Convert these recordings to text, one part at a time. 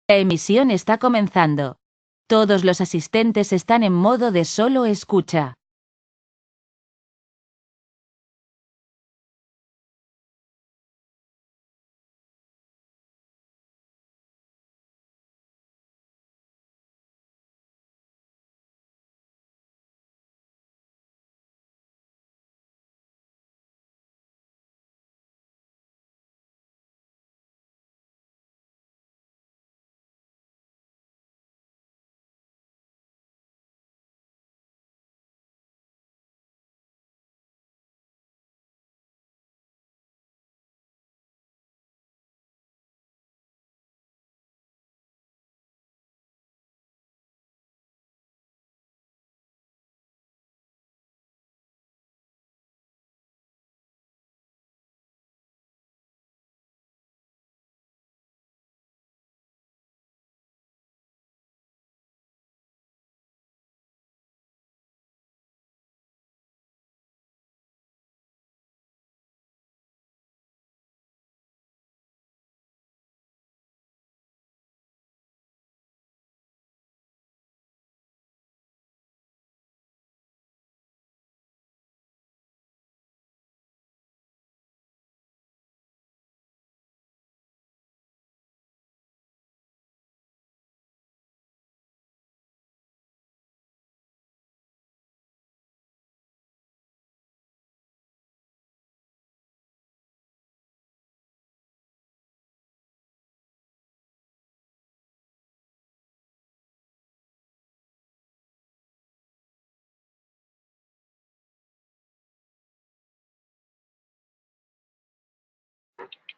La emisión está comenzando. Todos los asistentes están en modo de solo escucha.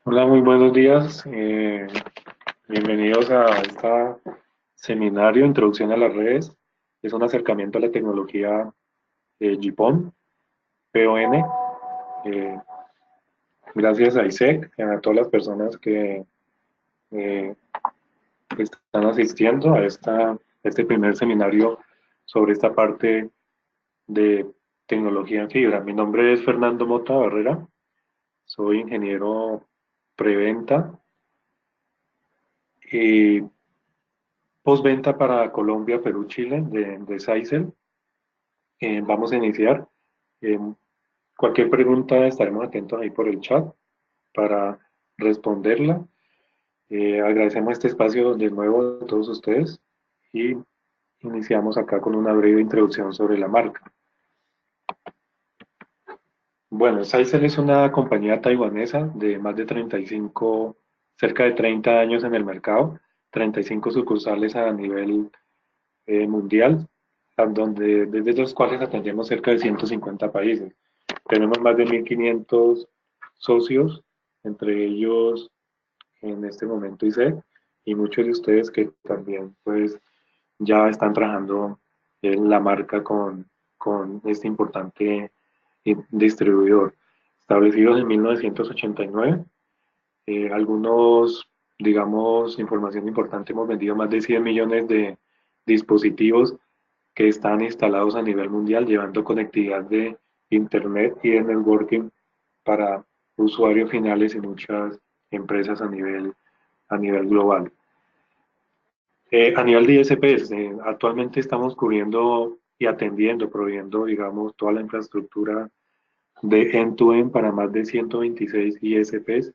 Hola, muy buenos días. Bienvenidos a este seminario, Introducción a las redes. Es un acercamiento a la tecnología GPON, PON. Eh, Gracias a ISEC y a todas las personas eh, que están asistiendo a este primer seminario sobre esta parte de tecnología en fibra. Mi nombre es Fernando Mota Barrera, soy ingeniero preventa y postventa para Colombia, Perú, Chile, de Saicel. Vamos a iniciar. Eh, Cualquier pregunta estaremos atentos ahí por el chat para responderla. Agradecemos este espacio de nuevo a todos ustedes y iniciamos acá con una breve introducción sobre la marca. Bueno, Saicel es una compañía taiwanesa de más de 35, cerca de 30 años en el mercado, 35 sucursales a nivel mundial, desde los cuales atendemos cerca de 150 países. Tenemos más de 1.500 socios, entre ellos en este momento ISEC, y muchos de ustedes que también pues ya están trabajando en la marca con este importante distribuidor. Establecidos en 1989, algunos, digamos, información importante, hemos vendido más de 100 millones de dispositivos que están instalados a nivel mundial, llevando conectividad de Internet y de networking para usuarios finales y muchas empresas a nivel global. A nivel de ISPs, actualmente estamos cubriendo y atendiendo, proveyendo, digamos, toda la infraestructura de end-to-end para más de 126 ISPs,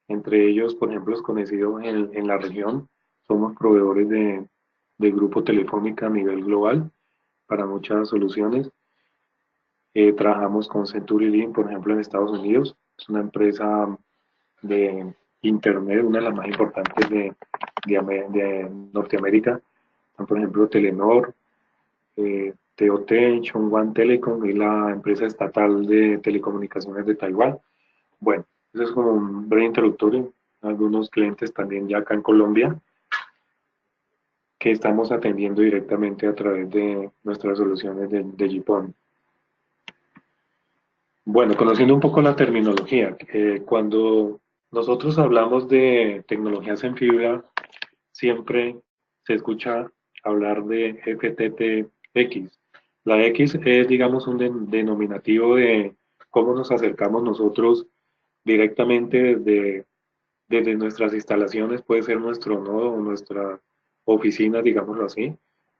entre ellos, por ejemplo, los conocidos en la región. Somos proveedores de Grupo Telefónica a nivel global para muchas soluciones. Trabajamos con CenturyLink, por ejemplo, en Estados Unidos. Es una empresa de Internet, una de las más importantes de Norteamérica. Por ejemplo, Telenor, TOT, Chongwan Telecom y la empresa estatal de telecomunicaciones de Taiwán. Bueno, eso es como un breve introductorio. Algunos clientes también ya acá en Colombia que estamos atendiendo directamente a través de nuestras soluciones de GPON. Bueno, conociendo un poco la terminología, cuando nosotros hablamos de tecnologías en fibra, siempre se escucha hablar de FTTX. La X es, digamos, un denominativo de cómo nos acercamos nosotros directamente desde desde nuestras instalaciones, puede ser nuestro nodo o nuestra oficina, digámoslo así,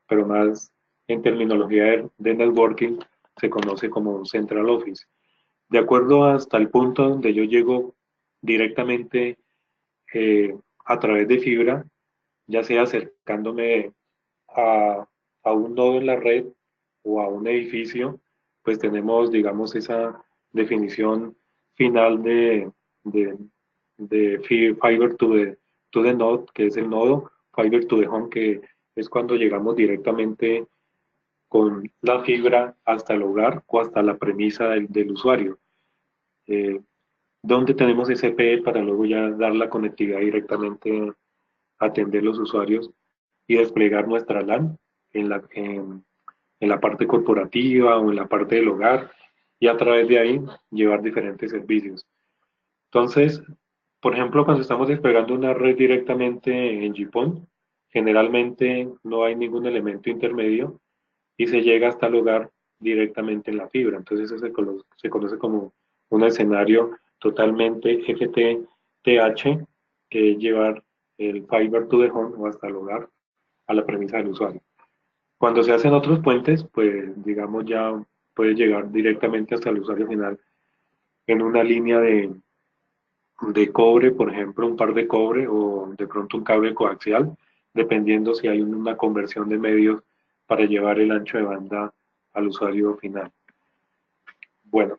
pero más en terminología de networking se conoce como un central office. De acuerdo hasta el punto donde yo llego directamente a través de fibra, ya sea acercándome a, a un nodo en la red o a un edificio, pues tenemos, digamos, esa definición final de, de fiber to the node, que es el nodo, fiber to the home, que es cuando llegamos directamente con la fibra hasta el hogar o hasta la premisa del usuario, eh, donde tenemos ese PE para luego ya dar la conectividad directamente a atender los usuarios y desplegar nuestra LAN en la parte corporativa o en la parte del hogar y a través de ahí llevar diferentes servicios. Entonces, por ejemplo, cuando estamos desplegando una red directamente en GPON, generalmente no hay ningún elemento intermedio y se llega hasta el hogar directamente en la fibra. Entonces, eso se conoce como un escenario totalmente FTTH, que es llevar el fiber to the home o hasta el hogar a la premisa del usuario. Cuando se hacen otros puentes, pues digamos ya puede llegar directamente hasta el usuario final en una línea de cobre, por ejemplo, un par de cobre o de pronto un cable coaxial, dependiendo si hay una conversión de medios para llevar el ancho de banda al usuario final. Bueno,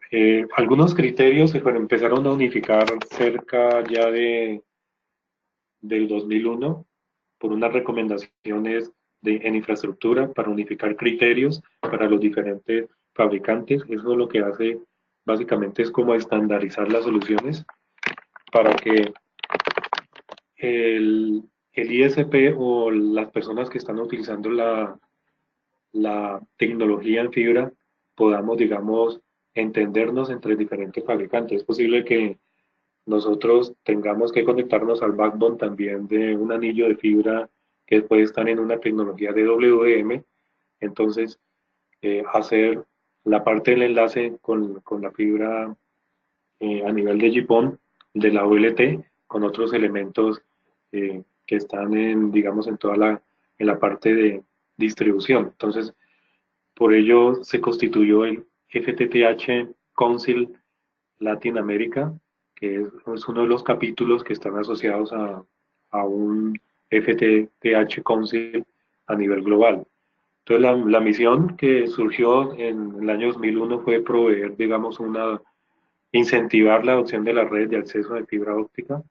algunos criterios se empezaron a unificar cerca ya del 2001 por unas recomendaciones en infraestructura para unificar criterios para los diferentes fabricantes. Eso lo que hace básicamente es como estandarizar las soluciones para que el ISP o las personas que están utilizando la tecnología en fibra podamos, digamos, entendernos entre diferentes fabricantes. Es posible que nosotros tengamos que conectarnos al backbone también de un anillo de fibra que puede estar en una tecnología de WDM, entonces hacer la parte del enlace con la fibra a nivel de GPON de la OLT con otros elementos que están en, digamos, en la parte de distribución. Entonces, por ello se constituyó el FTTH Council Latinoamérica, que es uno de los capítulos que están asociados a un FTTH Council a nivel global. Entonces, la misión que surgió en el año 2001 fue proveer, digamos, incentivar la adopción de la red de acceso de fibra óptica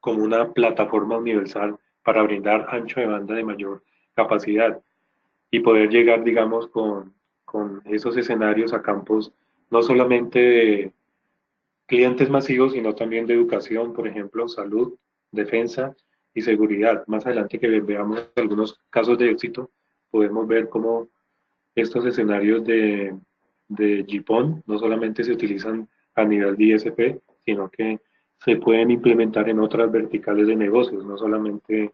como una plataforma universal para brindar ancho de banda de mayor capacidad y poder llegar, digamos, con esos escenarios a campos no solamente de clientes masivos, sino también de educación, por ejemplo, salud, defensa y seguridad. Más adelante que veamos algunos casos de éxito, podemos ver cómo estos escenarios de GPON no solamente se utilizan a nivel de ISP, sino que se pueden implementar en otras verticales de negocios, no solamente,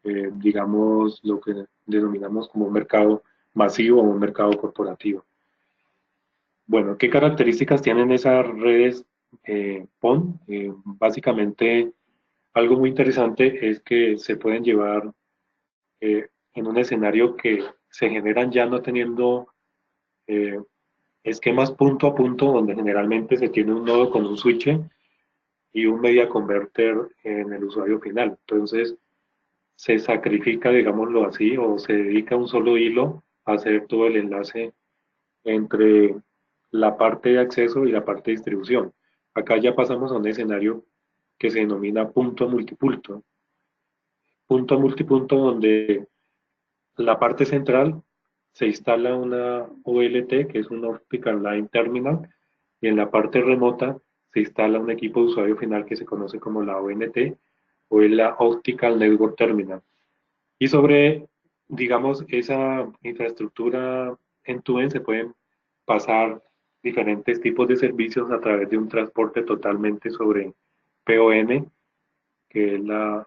digamos, lo que denominamos como un mercado masivo o un mercado corporativo. Bueno, ¿qué características tienen esas redes PON? Básicamente, algo muy interesante es que se pueden llevar en un escenario que se generan ya no teniendo eh, esquemas punto a punto, donde generalmente se tiene un nodo con un switch y un media converter en el usuario final. Entonces, se sacrifica, digámoslo así, o se dedica un solo hilo a hacer todo el enlace entre la parte de acceso y la parte de distribución. Acá ya pasamos a un escenario que se denomina punto a multipunto donde la parte central se instala una OLT, que es un Optical Line Terminal, y en la parte remota se instala un equipo de usuario final que se conoce como la ONT o es la Optical Network Terminal. Y sobre, digamos, esa infraestructura en TUEN se pueden pasar diferentes tipos de servicios a través de un transporte totalmente sobre PON, que es la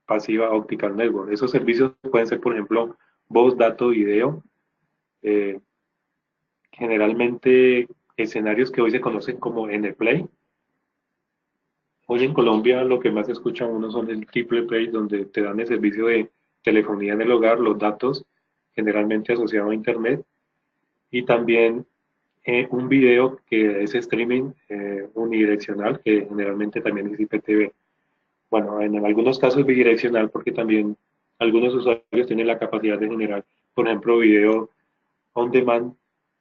Pasiva Optical Network. Esos servicios pueden ser, por ejemplo, voz, dato, video, eh, generalmente escenarios que hoy se conocen como NPlay, Hoy en Colombia lo que más se escucha uno son el triple play, donde te dan el servicio de telefonía en el hogar, los datos generalmente asociados a internet, y también un video que es streaming unidireccional, que generalmente también es IPTV. Bueno, en algunos casos bidireccional, porque también algunos usuarios tienen la capacidad de generar, por ejemplo, video on demand,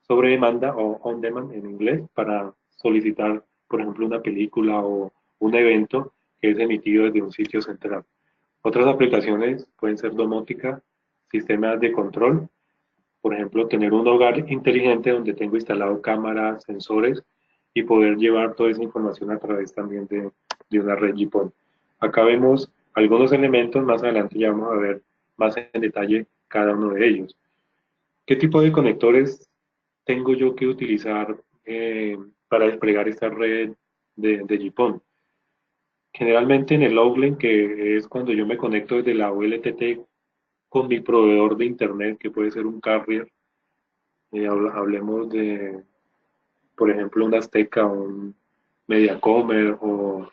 sobre demanda o on demand en inglés, para solicitar, por ejemplo, una película o un evento que es emitido desde un sitio central. Otras aplicaciones pueden ser domótica, sistemas de control, por ejemplo, tener un hogar inteligente donde tengo instalado cámaras, sensores y poder llevar toda esa información a través también de una red GPON. Acá vemos algunos elementos, más adelante ya vamos a ver más en detalle cada uno de ellos. ¿Qué tipo de conectores tengo yo que utilizar para desplegar esta red de GPON? Generalmente en el Outlink, que es cuando yo me conecto desde la OLTT con mi proveedor de internet, que puede ser un carrier, hablemos de, por ejemplo, un Azteca, un Mediacomer o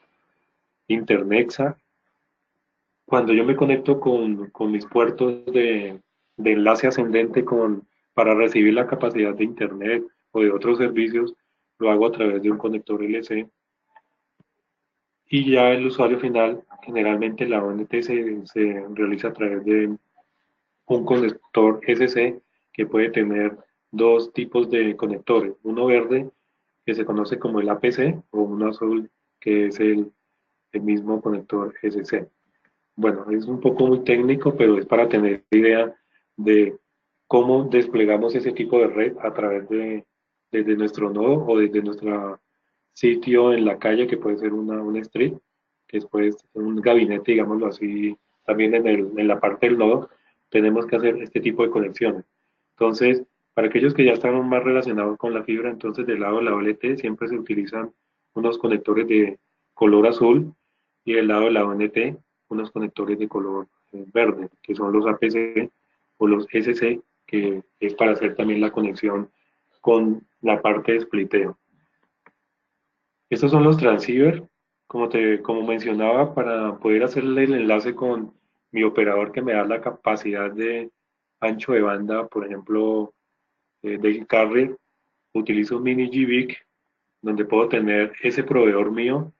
Internexa. Cuando yo me conecto con mis puertos de enlace ascendente para recibir la capacidad de internet o de otros servicios, lo hago a través de un conector LC. Y ya el usuario final, generalmente la ONT se realiza a través de un conector SC, que puede tener dos tipos de conectores, uno verde que se conoce como el APC o uno azul que es el mismo conector SC. Bueno, es un poco muy técnico, pero es para tener idea de cómo desplegamos ese tipo de red a través desde nuestro nodo o desde nuestro sitio en la calle, que puede ser una street, que es pues un gabinete, digámoslo así, también en la parte del nodo, tenemos que hacer este tipo de conexiones. Entonces, para aquellos que ya están más relacionados con la fibra, entonces del lado de la OLT siempre se utilizan unos conectores de color azul y del lado de la ONT unos conectores de color verde, que son los APC o los SC, que es para hacer también la conexión con la parte de spliteo. Estos son los transceiver, como mencionaba, para poder hacerle el enlace con mi operador que me da la capacidad de ancho de banda, por ejemplo, de carrier, utilizo un mini GBIC donde puedo tener ese proveedor mío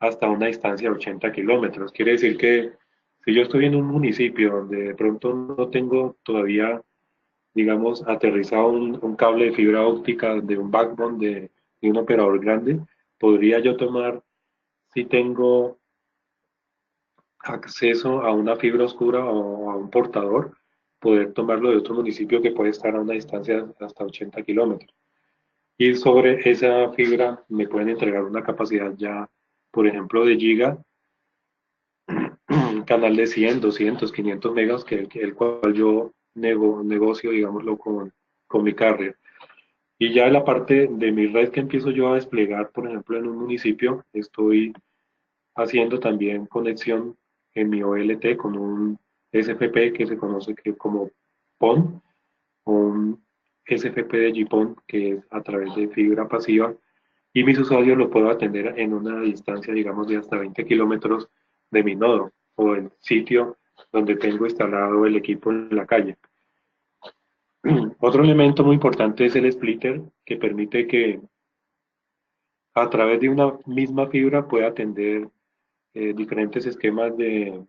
hasta una distancia de 80 kilómetros. Quiere decir que si yo estoy en un municipio donde de pronto no tengo todavía, digamos, aterrizado un cable de fibra óptica de un backbone de un operador grande, podría yo tomar, si tengo acceso a una fibra oscura o a un portador, poder tomarlo de otro municipio que puede estar a una distancia hasta 80 kilómetros. Y sobre esa fibra me pueden entregar una capacidad ya, por ejemplo, de giga, un canal de 100, 200, 500 megas, que el cual yo negocio, digámoslo, con mi carrier. Y ya en la parte de mi red que empiezo yo a desplegar, por ejemplo, en un municipio, estoy haciendo también conexión en mi OLT con un SFP que se conoce como PON, o un SFP de GPON, que es a través de fibra pasiva, y mis usuarios lo puedo atender en una distancia, digamos, de hasta 20 kilómetros de mi nodo o el sitio donde tengo instalado el equipo en la calle. Otro elemento muy importante es el splitter, que permite que a través de una misma fibra pueda atender diferentes esquemas de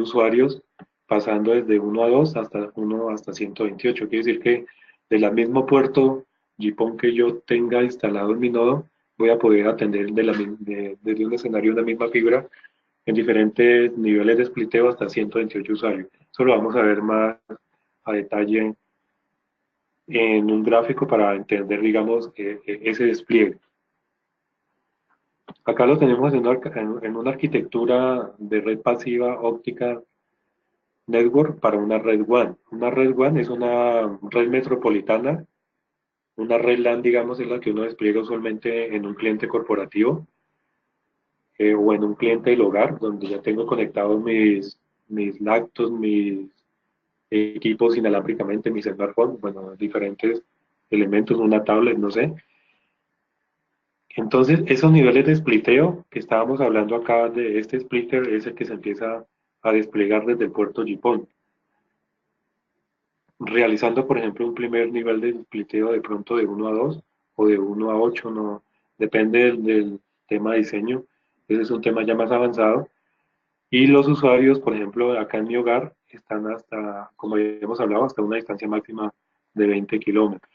usuarios, pasando desde 1 a 2 hasta 1 hasta 128. Quiere decir que de la mismo puerto GPON que yo tenga instalado en mi nodo, voy a poder atender desde un escenario de una misma fibra en diferentes niveles de spliteo hasta 128 usuarios. Eso lo vamos a ver más a detalle en un gráfico para entender, digamos, ese despliegue. Acá lo tenemos en una arquitectura de red pasiva óptica network para una red WAN. Una red WAN es una red metropolitana. Una red LAN, digamos, es la que uno despliega usualmente en un cliente corporativo o en un cliente del hogar, donde ya tengo conectados mis laptops, mis equipos inalámbricamente, mis smartphones, bueno, diferentes elementos, una tablet, no sé. Entonces, esos niveles de spliteo que estábamos hablando acá de este splitter es el que se empieza a desplegar desde el puerto GPON, realizando, por ejemplo, un primer nivel de spliteo de pronto de 1 a 2 o de 1 a 8, no, depende del tema de diseño. Ese es un tema ya más avanzado. Y los usuarios, por ejemplo, acá en mi hogar, están hasta, como ya hemos hablado, hasta una distancia máxima de 20 kilómetros.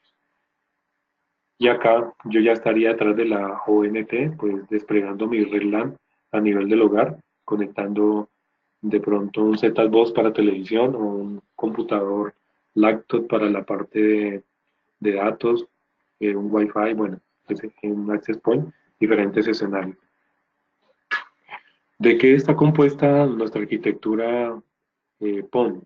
Y acá yo ya estaría detrás de la ONT, pues desplegando mi red LAN a nivel del hogar, conectando de pronto un Z-Box para televisión o un computador laptop para la parte de datos, un Wi-Fi, bueno, pues, un access point, diferentes escenarios. ¿De qué está compuesta nuestra arquitectura PON?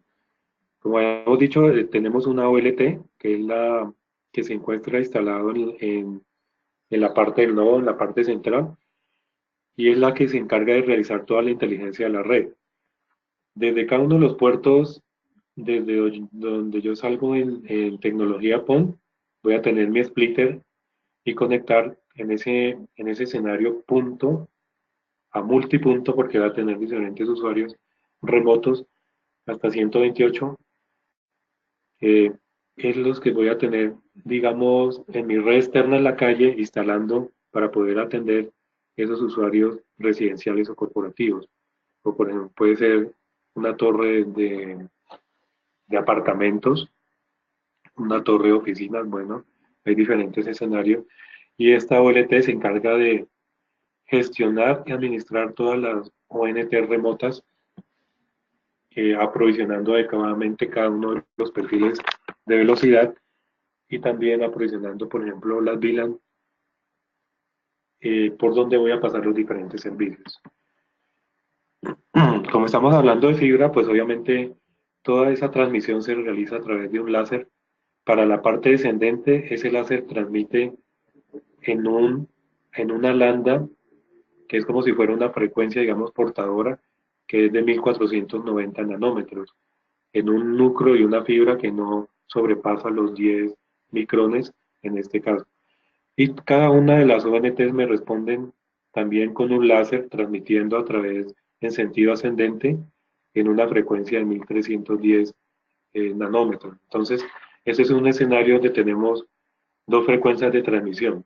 Como hemos dicho, tenemos una OLT, que es la que se encuentra instalado en la parte del nodo, en la parte central, y es la que se encarga de realizar toda la inteligencia de la red. Desde cada uno de los puertos, desde donde yo salgo en tecnología PON, voy a tener mi splitter y conectar en ese escenario punto a multipunto, porque va a tener diferentes usuarios remotos hasta 128, es los que voy a tener, digamos, en mi red externa en la calle, instalando para poder atender esos usuarios residenciales o corporativos. O por ejemplo, puede ser una torre de apartamentos, una torre de oficinas, bueno, hay diferentes escenarios. Y esta OLT se encarga de gestionar y administrar todas las ONT remotas, aprovisionando adecuadamente cada uno de los perfiles de velocidad y también aprovisionando, por ejemplo, las VLAN, por donde voy a pasar los diferentes servicios. Como estamos hablando de fibra, pues obviamente toda esa transmisión se realiza a través de un láser. Para la parte descendente, ese láser transmite en, un, en una lambda, que es como si fuera una frecuencia, digamos, portadora, que es de 1490 nanómetros, en un núcleo y una fibra que no sobrepasa los 10 micrones en este caso. Y cada una de las ONTs me responden también con un láser transmitiendo a través en sentido ascendente en una frecuencia de 1310 nanómetros. Entonces, ese es un escenario donde tenemos dos frecuencias de transmisión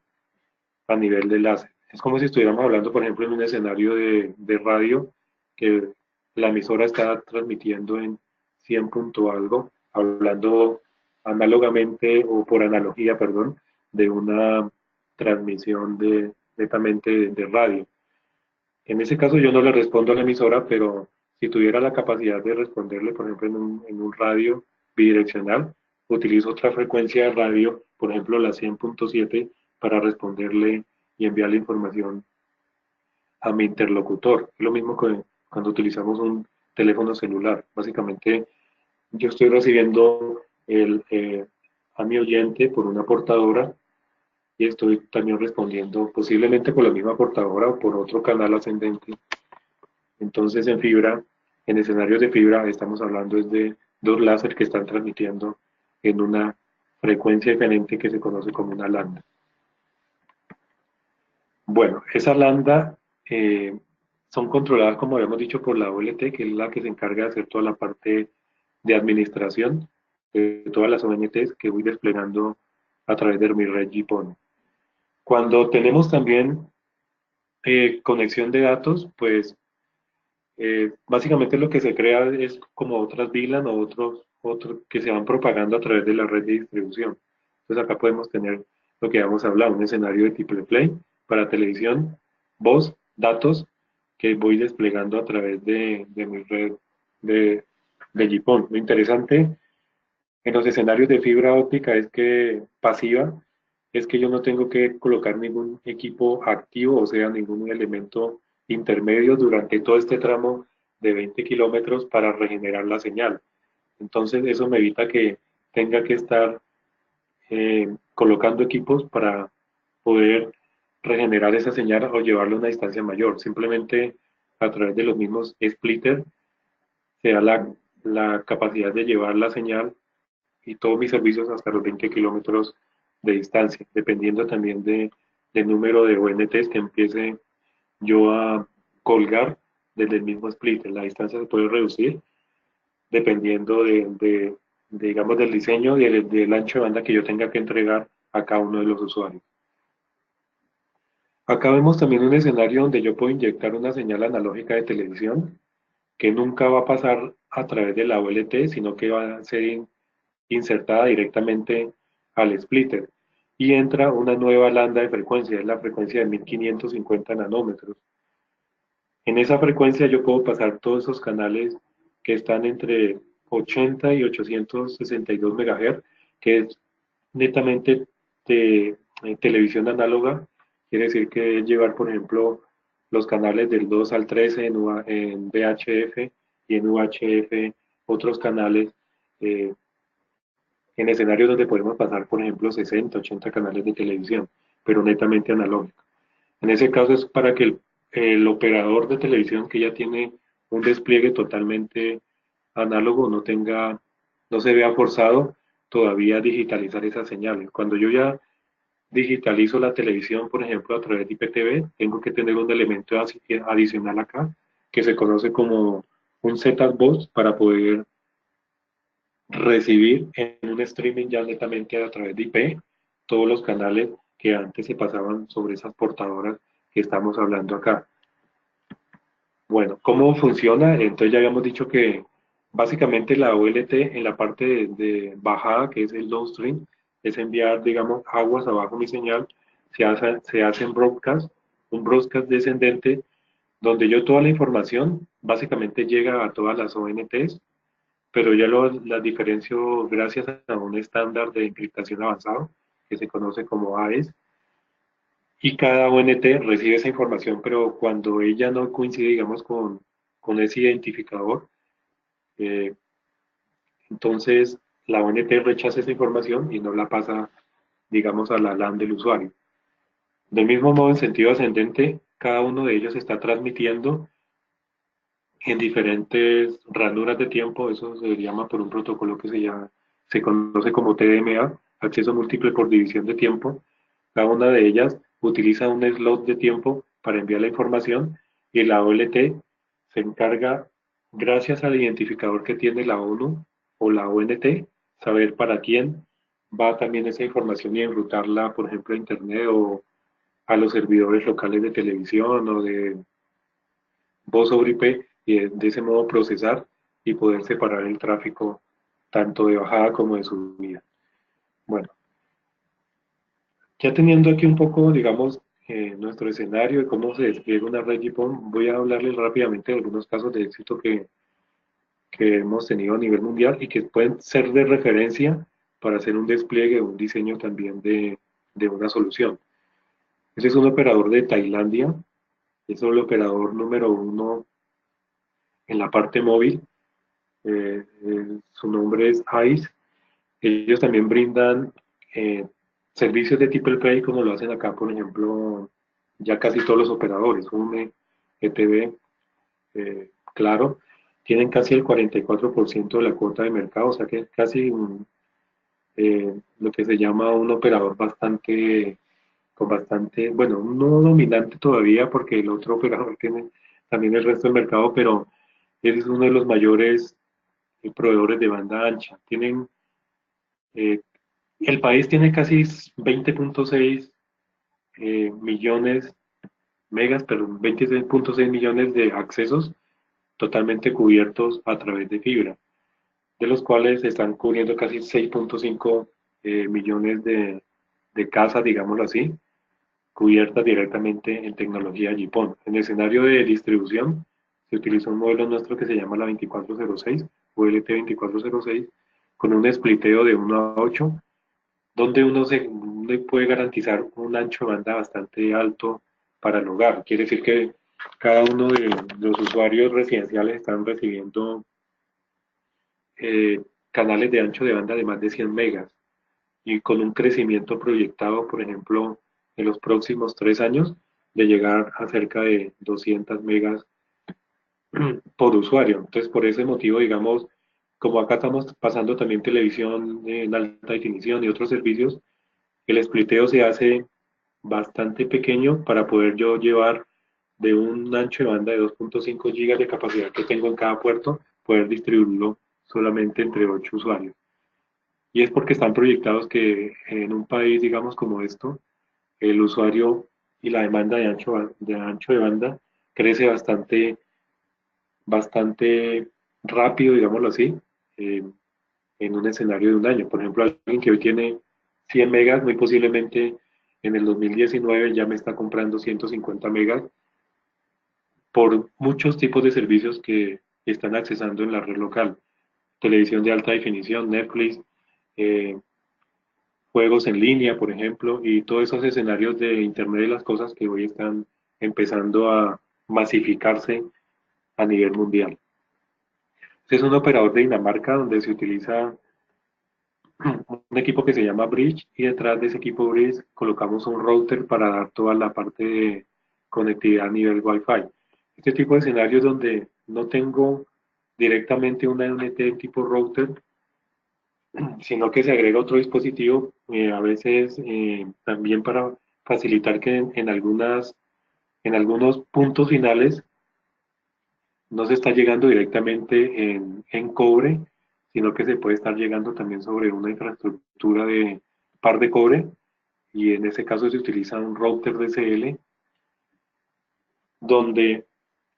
a nivel de láser. Es como si estuviéramos hablando, por ejemplo, en un escenario de radio, que la emisora está transmitiendo en 100 punto algo, hablando análogamente o por analogía, perdón, de una transmisión netamente de radio. En ese caso yo no le respondo a la emisora, pero si tuviera la capacidad de responderle, por ejemplo, en un radio bidireccional, utilizo otra frecuencia de radio, por ejemplo la 100.7, para responderle y enviarle información a mi interlocutor. Es lo mismo que cuando utilizamos un teléfono celular. Básicamente yo estoy recibiendo a mi oyente por una portadora y estoy también respondiendo posiblemente por la misma portadora o por otro canal ascendente. Entonces en fibra, en escenarios de fibra, estamos hablando es de dos láser que están transmitiendo en una frecuencia diferente que se conoce como una lambda. Bueno, esa lambda son controladas, como habíamos dicho, por la OLT, que es la que se encarga de hacer toda la parte de administración de todas las ONTs que voy desplegando a través de mi red GPON. Cuando tenemos también conexión de datos, pues básicamente lo que se crea es como otras VLAN o otros que se van propagando a través de la red de distribución. Entonces acá podemos tener lo que habíamos hablado, un escenario de triple play para televisión, voz, datos que voy desplegando a través de mi red de GPON. Lo interesante en los escenarios de fibra óptica es que pasiva, es que yo no tengo que colocar ningún equipo activo, o sea, ningún elemento intermedio durante todo este tramo de 20 kilómetros para regenerar la señal. Entonces, eso me evita que tenga que estar colocando equipos para poder regenerar esa señal o llevarla a una distancia mayor. Simplemente a través de los mismos splitters se da la capacidad de llevar la señal y todos mis servicios hasta los 20 kilómetros de distancia, dependiendo también de número de ONTs que empiece yo a colgar desde el mismo splitter. La distancia se puede reducir dependiendo digamos, del diseño y del ancho de banda que yo tenga que entregar a cada uno de los usuarios. Acá vemos también un escenario donde yo puedo inyectar una señal analógica de televisión que nunca va a pasar a través de la OLT, sino que va a ser insertada directamente al splitter. Y entra una nueva lambda de frecuencia, es la frecuencia de 1550 nanómetros. En esa frecuencia yo puedo pasar todos esos canales que están entre 80 y 862 MHz, que es netamente de televisión análoga. Quiere decir que es llevar, por ejemplo, los canales del 2 al 13 en VHF y en UHF, otros canales en escenarios donde podemos pasar, por ejemplo, 60, 80 canales de televisión, pero netamente analógico. En ese caso es para que el operador de televisión que ya tiene un despliegue totalmente análogo no se vea forzado todavía a digitalizar esas señales. Cuando yo ya digitalizo la televisión, por ejemplo, a través de IPTV, tengo que tener un elemento adicional acá que se conoce como un set-top box para poder recibir en un streaming ya netamente a través de IP todos los canales que antes se pasaban sobre esas portadoras que estamos hablando acá. Bueno, ¿cómo funciona? Entonces ya habíamos dicho que básicamente la OLT en la parte de bajada, que es el downstream, es enviar, digamos, aguas abajo mi señal, se hace un broadcast descendente, donde yo toda la información básicamente llega a todas las ONTs, pero ya las diferencio gracias a un estándar de encriptación avanzado que se conoce como AES, y cada ONT recibe esa información, pero cuando ella no coincide, digamos, con ese identificador, eh, entonces la ONT rechaza esa información y no la pasa, digamos, a la LAN del usuario. Del mismo modo, en sentido ascendente, cada uno de ellos está transmitiendo en diferentes ranuras de tiempo. Eso se llama por un protocolo que se conoce como TDMA, acceso múltiple por división de tiempo. Cada una de ellas utiliza un slot de tiempo para enviar la información, y la OLT se encarga, gracias al identificador que tiene la ONU o la ONT, saber para quién va también esa información y enrutarla, por ejemplo, a Internet o a los servidores locales de televisión o de voz sobre IP, y de ese modo procesar y poder separar el tráfico tanto de bajada como de subida. Bueno, ya teniendo aquí un poco, digamos, nuestro escenario de cómo se despliega una red GPON, voy a hablarles rápidamente de algunos casos de éxito que hemos tenido a nivel mundial y que pueden ser de referencia para hacer un despliegue o un diseño también de una solución. Ese es un operador de Tailandia, es el operador número uno en la parte móvil. Su nombre es ICE. Ellos también brindan servicios de triple play como lo hacen acá, por ejemplo, ya casi todos los operadores, UNE, ETV, Claro, tienen casi el 44% de la cuota de mercado, o sea que es casi lo que se llama un operador bueno, no dominante todavía porque el otro operador tiene también el resto del mercado, pero es uno de los mayores proveedores de banda ancha. Eh, el país tiene casi 20.6 millones megas, pero 26.6 millones de accesos totalmente cubiertos a través de fibra, de los cuales están cubriendo casi 6.5 millones de casas, digámoslo así, cubiertas directamente en tecnología GPON. En el escenario de distribución se utiliza un modelo nuestro que se llama la 2406 o LT2406 con un spliteo de 1 a 8, donde uno puede garantizar un ancho de banda bastante alto para el hogar. Quiere decir que cada uno de los usuarios residenciales están recibiendo eh, canales de ancho de banda de más de 100 megas, y con un crecimiento proyectado, por ejemplo, en los próximos 3 años, de llegar a cerca de 200 megas por usuario. Entonces, por ese motivo, digamos, como acá estamos pasando también televisión en alta definición y otros servicios, el spliteo se hace bastante pequeño para poder yo llevar de un ancho de banda de 2.5 gigas de capacidad que tengo en cada puerto, poder distribuirlo solamente entre 8 usuarios. Y es porque están proyectados que en un país, digamos, como esto, el usuario y la demanda de ancho de banda crece bastante rápido, digámoslo así, eh, en un escenario de un año. Por ejemplo, alguien que hoy tiene 100 megas, muy posiblemente en el 2019 ya me está comprando 150 megas por muchos tipos de servicios que están accesando en la red local. Televisión de alta definición, Netflix, eh, juegos en línea, por ejemplo, y todos esos escenarios de Internet de las cosas que hoy están empezando a masificarse a nivel mundial. Este es un operador de Dinamarca donde se utiliza un equipo que se llama Bridge y detrás de ese equipo Bridge colocamos un router para dar toda la parte de conectividad a nivel Wi-Fi. Este tipo de escenarios donde no tengo directamente una NT tipo router, sino que se agrega otro dispositivo, a veces también para facilitar que en algunos puntos finales no se está llegando directamente en cobre, sino que se puede estar llegando también sobre una infraestructura de par de cobre, y en ese caso se utiliza un router DSL, donde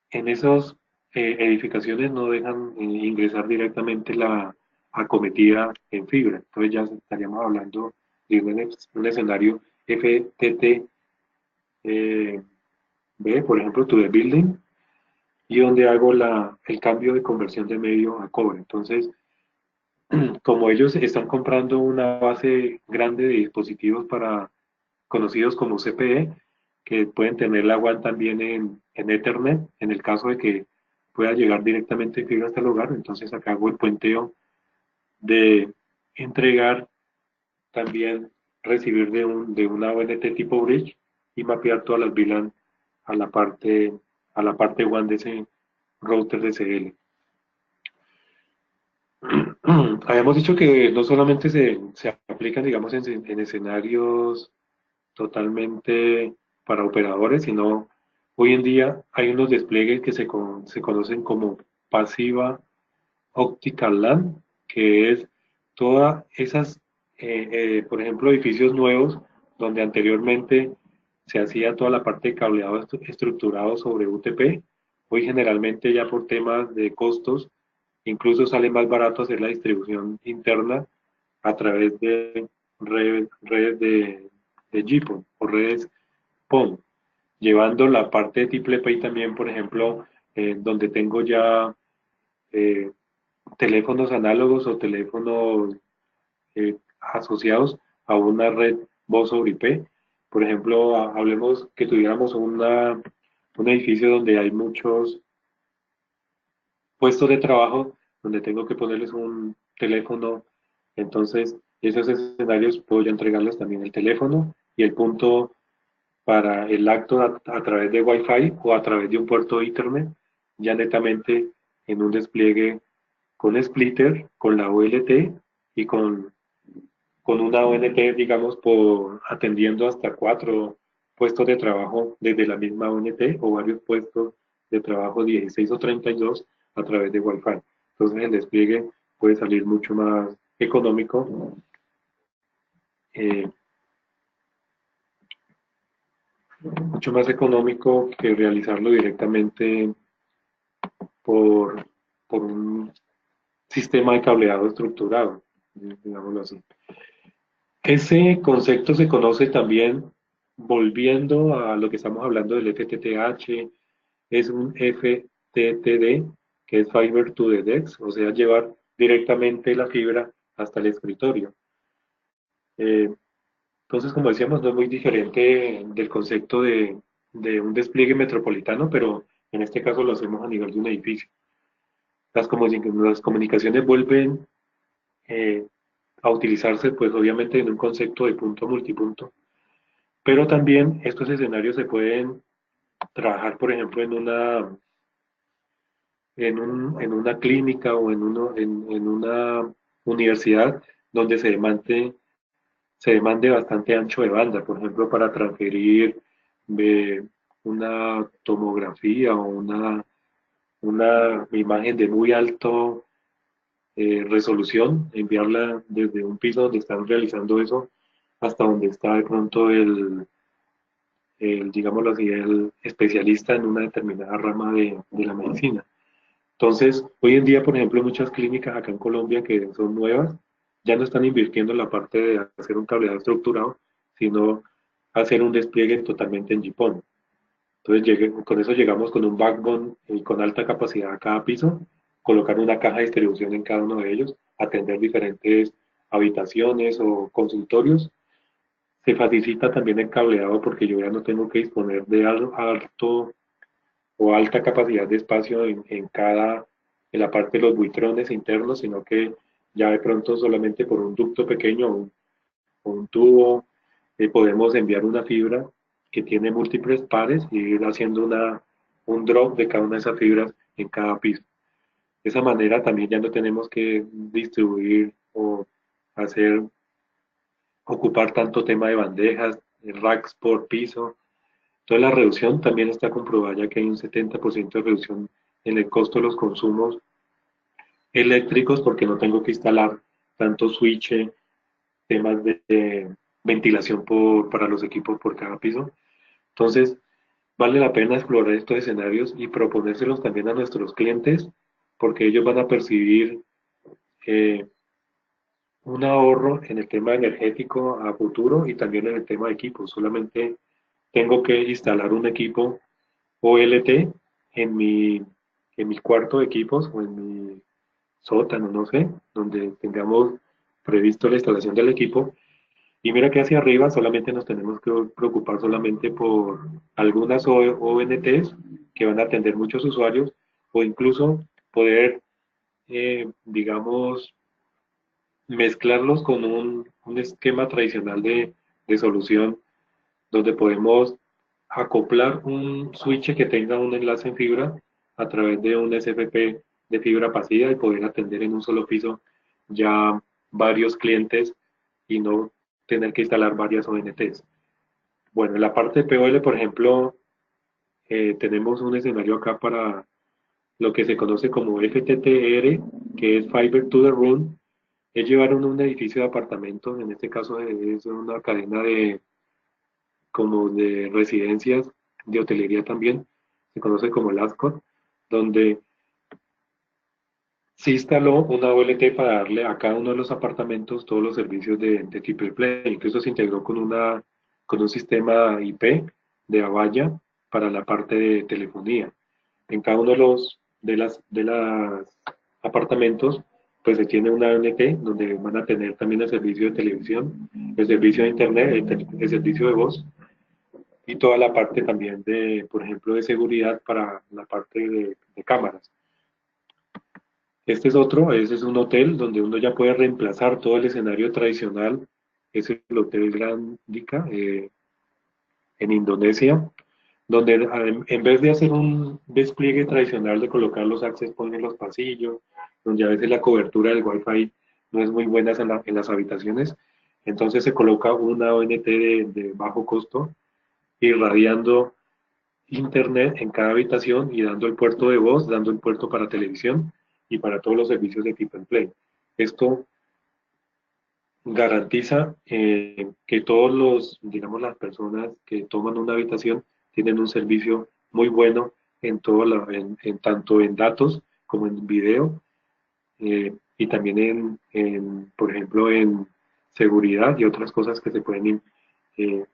en esas edificaciones no dejan ingresar directamente la acometida en fibra. Entonces ya estaríamos hablando de un escenario FTT, por ejemplo, to the building, y donde hago el cambio de conversión de medio a cobre. Entonces, como ellos están comprando una base grande de dispositivos conocidos como CPE, que pueden tener la WAN también en Ethernet, en el caso de que pueda llegar directamente fibra hasta el hogar, entonces acá hago el puenteo de entregar, también recibir de una ONT tipo bridge y mapear todas las VLAN a la parte, a la parte WAN de ese router DSL. Habíamos dicho que no solamente se aplican, digamos, en escenarios totalmente para operadores, sino hoy en día hay unos despliegues que se conocen como pasiva optical LAN, que es todas esas, por ejemplo, edificios nuevos donde anteriormente se hacía toda la parte de cableado estructurado sobre UTP. Hoy generalmente ya por temas de costos, incluso sale más barato hacer la distribución interna a través de redes de GPON o redes PON, llevando la parte de triple play también, por ejemplo, donde tengo ya eh, teléfonos análogos o teléfonos asociados a una red voz sobre IP. Por ejemplo, hablemos que tuviéramos un edificio donde hay muchos puestos de trabajo, donde tengo que ponerles un teléfono. Entonces, esos escenarios puedo yo entregarles también el teléfono y el punto para el acto a través de Wi-Fi o a través de un puerto de Ethernet, ya netamente en un despliegue con splitter, con la OLT y con una ONT, digamos, por atendiendo hasta 4 puestos de trabajo desde la misma ONT o varios puestos de trabajo 16 o 32 a través de Wi-Fi. Entonces el despliegue puede salir mucho más económico, eh, que realizarlo directamente por, por un sistema de cableado estructurado, digámoslo así. Ese concepto se conoce también, volviendo a lo que estamos hablando del FTTH, es un FTTD, que es Fiber to the Desk, o sea, llevar directamente la fibra hasta el escritorio. Eh, entonces, como decíamos, no es muy diferente del concepto de un despliegue metropolitano, pero en este caso lo hacemos a nivel de un edificio. Las comunicaciones vuelven eh, a utilizarse, pues obviamente en un concepto de punto a multipunto, pero también estos escenarios se pueden trabajar, por ejemplo, en una clínica o en una universidad donde se demande bastante ancho de banda, por ejemplo, para transferir de una tomografía o una imagen de muy alto resolución, enviarla desde un piso donde están realizando eso hasta donde está de pronto digámoslo así, el especialista en una determinada rama de la medicina. Entonces, hoy en día, por ejemplo, muchas clínicas acá en Colombia que son nuevas, ya no están invirtiendo en la parte de hacer un cableado estructurado, sino hacer un despliegue totalmente en GPON. Entonces, con eso llegamos con un backbone y con alta capacidad a cada piso, colocar una caja de distribución en cada uno de ellos, atender diferentes habitaciones o consultorios. Se facilita también el cableado porque yo ya no tengo que disponer de alto o alta capacidad de espacio en la parte de los buitrones internos, sino que ya de pronto solamente por un ducto pequeño o un tubo podemos enviar una fibra que tiene múltiples pares y ir haciendo un drop de cada una de esas fibras en cada piso. De esa manera también ya no tenemos que distribuir o hacer, ocupar tanto tema de bandejas, racks por piso. Toda la reducción también está comprobada ya que hay un 70% de reducción en el costo de los consumos eléctricos porque no tengo que instalar tanto switch, temas de ventilación para los equipos por cada piso. Entonces, vale la pena explorar estos escenarios y proponérselos también a nuestros clientes porque ellos van a percibir eh, un ahorro en el tema energético a futuro y también en el tema de equipos. Solamente tengo que instalar un equipo OLT en mi cuarto de equipos o en mi sótano, no sé, donde tengamos previsto la instalación del equipo. Y mira que hacia arriba solamente nos tenemos que preocupar solamente por algunas ONTs que van a atender muchos usuarios o incluso poder, digamos, mezclarlos con un esquema tradicional de solución donde podemos acoplar un switch que tenga un enlace en fibra a través de un SFP de fibra pasiva y poder atender en un solo piso ya varios clientes y no tener que instalar varias ONTs. Bueno, en la parte de POL, por ejemplo, tenemos un escenario acá para lo que se conoce como FTTR, que es Fiber to the Room, es llevar un edificio de apartamentos, en este caso es una cadena como de residencias, de hotelería también, se conoce como LASCOT, donde se instaló una OLT para darle a cada uno de los apartamentos todos los servicios de Triple Play. Incluso se integró con un sistema IP de Avaya para la parte de telefonía. En cada uno de las apartamentos, pues se tiene una ONT donde van a tener también el servicio de televisión, el servicio de internet, el servicio de voz y toda la parte también por ejemplo, de seguridad para la parte de cámaras. Este es otro, ese es un hotel donde uno ya puede reemplazar todo el escenario tradicional, es el Hotel Grand Dica en Indonesia, donde en vez de hacer un despliegue tradicional de colocar los access points en los pasillos, donde a veces la cobertura del Wi-Fi no es muy buena en las habitaciones, entonces se coloca una ONT de bajo costo irradiando internet en cada habitación y dando el puerto de voz, dando el puerto para televisión y para todos los servicios de Keep and Play. Esto garantiza que todos digamos, las personas que toman una habitación tienen un servicio muy bueno tanto en datos como en video y también por ejemplo, en seguridad y otras cosas que eh,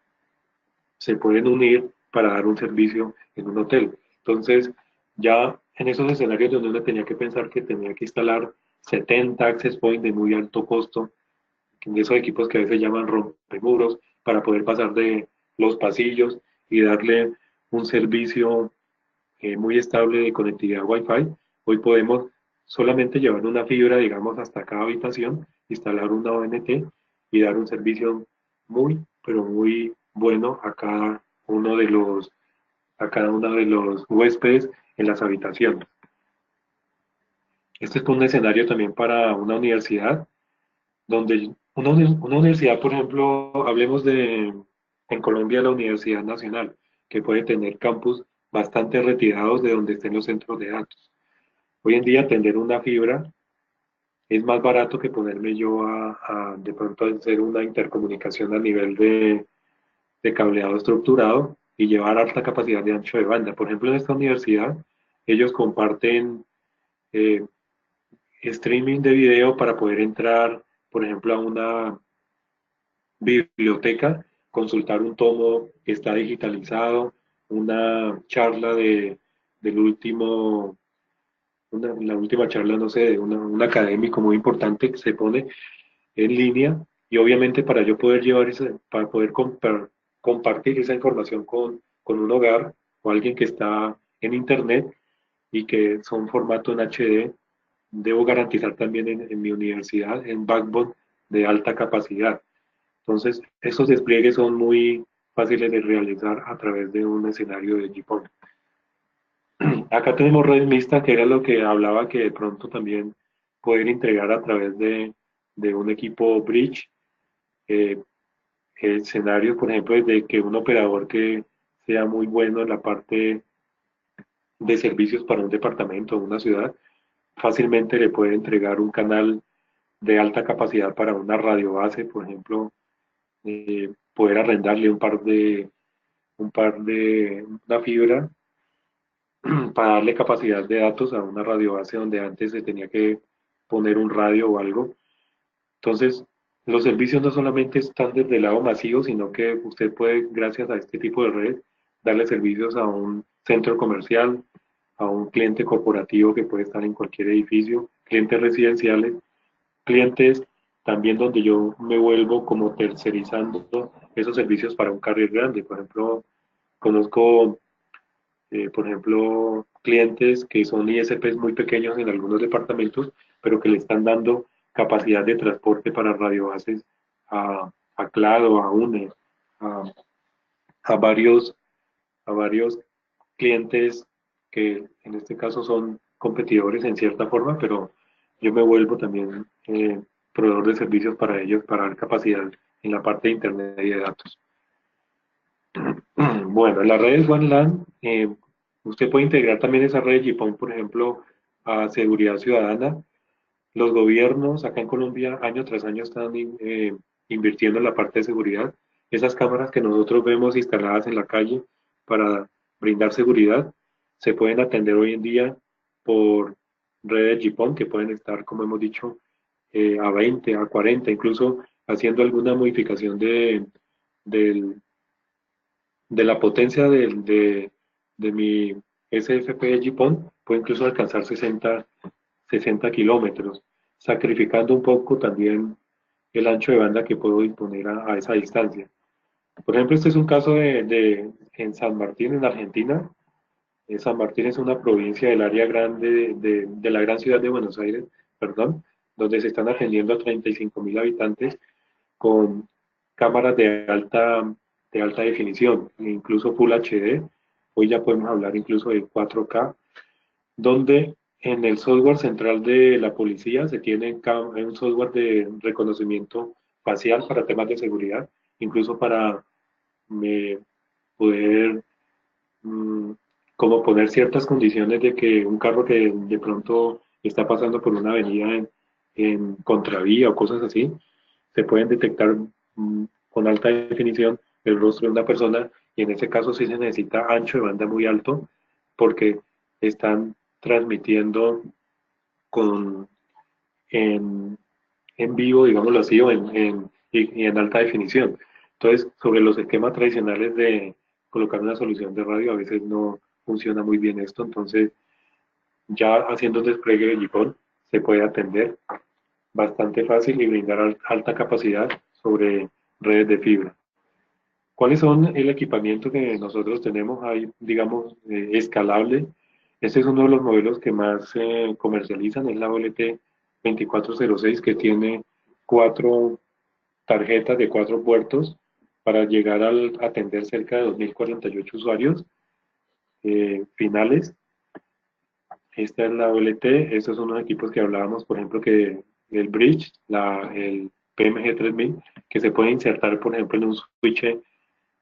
se pueden unir para dar un servicio en un hotel. Entonces, ya en esos escenarios donde uno tenía que pensar que tenía que instalar 70 access points de muy alto costo, de esos equipos que a veces llaman rompemuros, para poder pasar de los pasillos y darle un servicio muy estable de conectividad Wi-Fi, hoy podemos solamente llevar una fibra, digamos, hasta cada habitación, instalar una ONT y dar un servicio muy, pero muy bueno a cada uno de los huéspedes en las habitaciones. Este es un escenario también para una universidad donde Una universidad, por ejemplo, hablemos de, en Colombia, la Universidad Nacional, que puede tener campus bastante retirados de donde estén los centros de datos. Hoy en día, tener una fibra es más barato que ponerme yo de pronto a hacer una intercomunicación a nivel de cableado estructurado y llevar alta capacidad de ancho de banda. Por ejemplo, en esta universidad, ellos comparten eh, streaming de video para poder entrar, por ejemplo, a una biblioteca, consultar un tomo que está digitalizado, una charla del último, la última charla, no sé, de un académico muy importante que se pone en línea y obviamente para yo poder llevar para poder compartir esa información con un hogar o alguien que está en internet y que son formato en HD, debo garantizar también en mi universidad en backbone de alta capacidad. Entonces, esos despliegues son muy fáciles de realizar a través de un escenario de GPON. Acá tenemos red mixta, que era lo que hablaba que de pronto también poder integrar a través de un equipo bridge eh, escenarios, por ejemplo, de que un operador que sea muy bueno en la parte de servicios para un departamento o una ciudad, fácilmente le puede entregar un canal de alta capacidad para una radio base, por ejemplo, poder arrendarle una fibra para darle capacidad de datos a una radio base donde antes se tenía que poner un radio o algo. Entonces, los servicios no solamente están desde el lado masivo, sino que usted puede, gracias a este tipo de red, darle servicios a un centro comercial, a un cliente corporativo que puede estar en cualquier edificio, clientes residenciales, clientes también donde yo me vuelvo como tercerizando esos servicios para un carrier grande. Por ejemplo, conozco, por ejemplo, clientes que son ISPs muy pequeños en algunos departamentos, pero que le están dando capacidad de transporte para radiobases a Claro, a UNE, a, a varios, a varios clientes que en este caso son competidores en cierta forma, pero yo me vuelvo también proveedor de servicios para ellos, para dar capacidad en la parte de Internet y de datos. Bueno, las redes One LAN, usted puede integrar también esa red GPON, por ejemplo, a seguridad ciudadana. Los gobiernos acá en Colombia año tras año están invirtiendo en la parte de seguridad. Esas cámaras que nosotros vemos instaladas en la calle para brindar seguridad se pueden atender hoy en día por redes GPON que pueden estar, como hemos dicho, a 20, a 40, incluso haciendo alguna modificación del de la potencia de mi SFP GPON puede incluso alcanzar 60 kilómetros, sacrificando un poco también el ancho de banda que puedo disponer a esa distancia. Por ejemplo, este es un caso en San Martín, en Argentina. San Martín es una provincia del área grande de la gran ciudad de Buenos Aires, perdón, donde se están atendiendo a 35.000 habitantes con cámaras de alta definición, incluso Full HD. Hoy ya podemos hablar incluso de 4K, donde en el software central de la policía se tiene un software de reconocimiento facial para temas de seguridad, incluso para eh, poder mm, como poner ciertas condiciones de que un carro que de pronto está pasando por una avenida en contravía o cosas así, se pueden detectar con alta definición el rostro de una persona y en ese caso sí se necesita ancho de banda muy alto porque están transmitiendo con, en, en vivo, digámoslo así, y en alta definición. Entonces, sobre los esquemas tradicionales de colocar una solución de radio, a veces no funciona muy bien esto, entonces ya haciendo un despliegue de GPON se puede atender bastante fácil y brindar alta capacidad sobre redes de fibra. ¿Cuáles son el equipamiento que nosotros tenemos ahí, digamos, escalable? Este es uno de los modelos que más se comercializan, es la OLT 2406, que tiene cuatro tarjetas de cuatro puertos para llegar a atender cerca de 2048 usuarios finales. Esta es la OLT, estos son los equipos que hablábamos, por ejemplo, que el Bridge, PMG 3000, que se puede insertar, por ejemplo, en un switch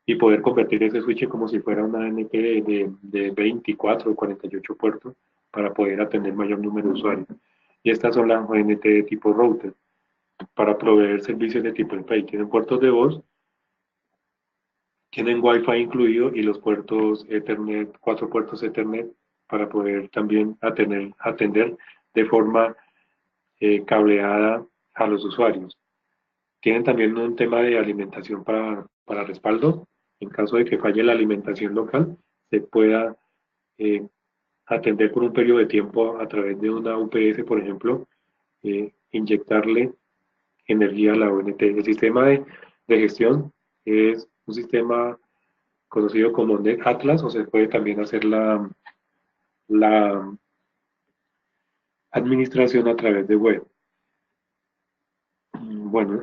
y poder convertir ese switch como si fuera una NT de 24 o 48 puertos para poder atender mayor número de usuarios. Y estas son las ONT de tipo router para proveer servicios de tipo LPI. Tienen puertos de voz, tienen Wi-Fi incluido y los puertos Ethernet, 4 puertos Ethernet para poder también atender de forma cableada a los usuarios. Tienen también un tema de alimentación para respaldo. En caso de que falle la alimentación local, se pueda eh, atender por un periodo de tiempo a través de una UPS, por ejemplo, inyectarle energía a la ONT. El sistema de gestión es un sistema conocido como NetAtlas, o se puede también hacer la administración a través de web. Bueno,